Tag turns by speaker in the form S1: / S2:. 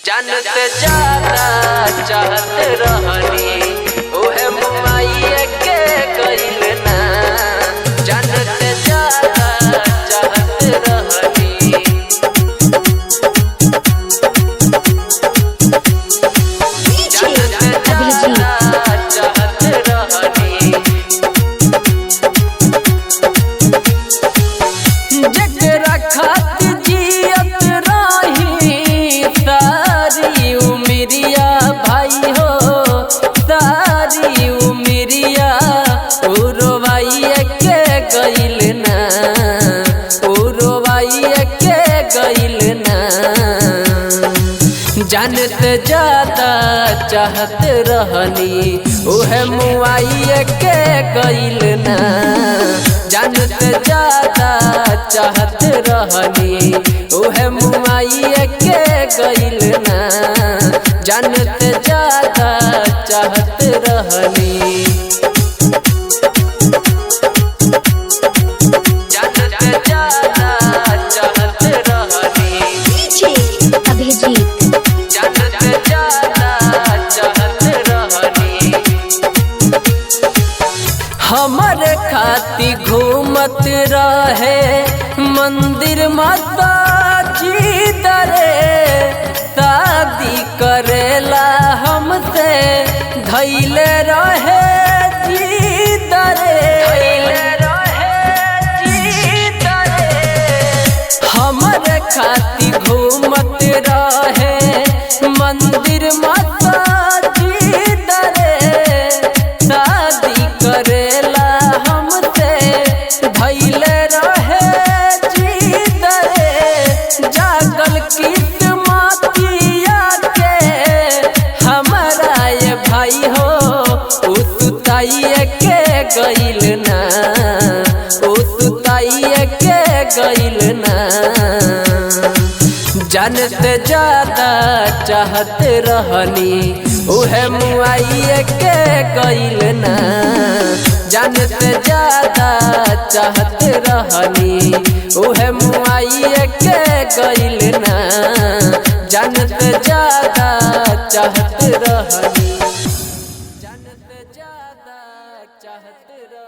S1: जानते ज्यादा चाहते रहनी ओहे मुआइया के कइल ना। जानते ज्यादा चाहते रहनी जानते ज्यादा चाहते रहनी जकरा खातिर जियत रही सारी उमरिया भाई हो सारी उमरिया उरोवाइया के गइल ना उरोवाइया के गइल ना। जानते ज्यादा चाहत रहनी उहे मुआइया के गइल ना। जानते ज्यादा चाहत रहनी उहे मुआइया के गइल ना। जानते ज्यादा चाहत रहनी जानते ज्यादा चाहत रहनी
S2: अभिजीत
S1: जानते ज्यादा चाहत रहनी हमरे खाती घूमत रहे मंदिर माता जी दरे शादी करेला हमसे धैले रहे जी दरे हमरे खाती घूमत रहे मंदिर माता जी दरे शादी करेला हमसे धैले रहे जी दरे। जागल किस्मतिया के हमारा ये भाई हो उताइए के गइल ना उताइए के गइल ना। जानते ज्यादा चाहत रहनी उहे मुआइया के गइल ना। जानते ज्यादा चाहत रहनी उहे मुआइया के गइल ना। जानते ज्यादा चाहत रहनी जानते ज्यादा चाहत रहनी।